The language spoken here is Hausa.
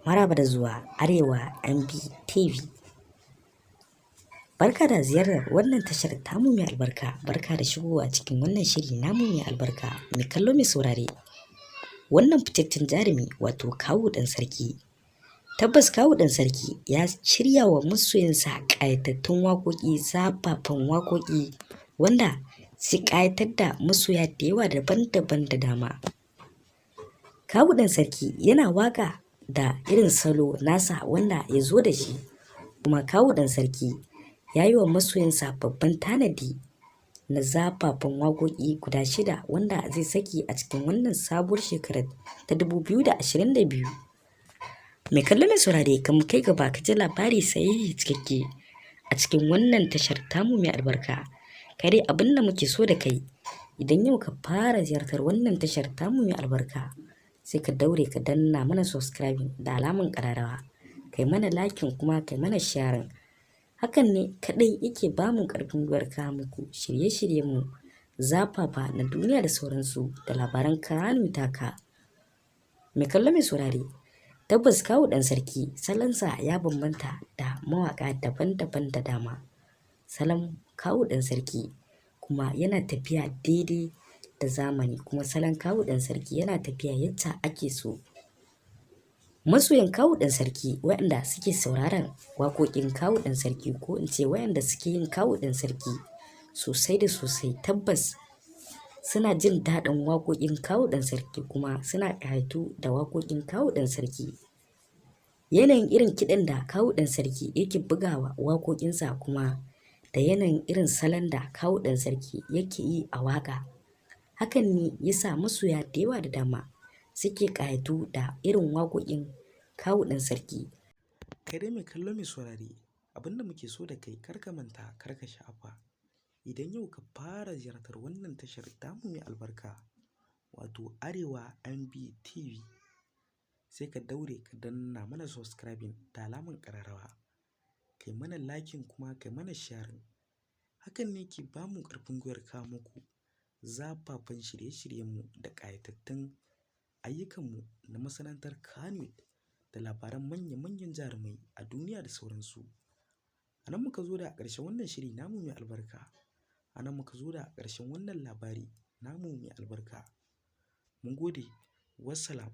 Maraba da zuwa Arewa MB TV. Barka da ziyarar wannan tashar tamu mai albarka. Barka da shigowa cikin wannan shiri namu mai albarka. Mai kallo mai saurare. Wannan fitaccen jarumi wato Kawu Dan Sarki. Tabbas Kawu Dan Sarki ya shirya wa masoyansa ƙayatattun waƙoƙi, zafafan waƙoƙi wanda su ƙayatar da masoya da yawa daban-daban da dama. Kawu Dan Sarki yana waƙa da irin salo nasa wanda ya zo da shi, kuma Kawu Dan Sarki ya yi wa masoyansa babban tanadi na zafafan waƙoƙi guda 6 wanda zai saki a cikin wannan sabuwar shekarar ta 2022. Mai kallo mai saurare kan kai gaba ka ji labari sahihi cikakke a cikin wannan tashar tamu mai albarka. Kai dai abin da muke so da kai, idan yau ka fara ziyartar wannan tashar tamu mai albarka, sai ka daure ka danna mana subscribing da alamun ƙararrawa, kai mana liking kuma kai mana sharing. Hakan ne kaɗai yake ba mu ƙarfin gwiwar kawo muku shirye-shiryenmu zafafa na duniya da sauransu da labaran kanun taka. Mai kallo mai saurare, tabbas Kawu Dan Sarki salonsa ya bambanta da mawaƙa daban-daban da dama. Salon Kawu Dan Sarki kuma yana tafiya daidai da zamani, kuma salon Kawu Dan Sarki yana tafiya yadda ake so. Masoyan Kawu Dan Sarki waɗanda suke sauraron waƙoƙin Kawu Dan Sarki, ko in ce waɗanda suke yin Kawu Dan Sarki sosai da sosai, tabbas suna jin daɗin waƙoƙin Kawu Dan Sarki kuma suna ƙayatu da waƙoƙin Kawu Dan Sarki. Yanayin irin kiɗan da Kawu Dan Sarki yake bugawa waƙoƙinsa kuma da yanayin irin salon da Kawu Dan Sarki yake yi a waƙa, hakan ne ya sa masoya da yawa da dama suke ƙayatu da irin waƙoƙin Kawu Dan Sarki. Kai dai mai kallo mai saurare, abinda muke so da kai, kar ka manta, kar ka sha'afa. Idan yau ka fara ziyartar wannan tashar tamu mai albarka wato Arewa MB TV, sai ka daure ka danna mana subscribing da alamun ƙararrawa, kai mana liking kuma kai mana sharing. Hakan ne ke ba mu ƙarfin gwiwar kawo muku zafafan shirye-shiryenmu da ƙayatattun ayyukanmu na masana'antar Kannywood da labaran manya-manyan jarumai a duniya da sauransu. A nan muka zo da ƙarshen wannan shiri namu mai albarka. A nan muka zo da ƙarshen wannan labari namu mai albarka. Mun gode, wassalam.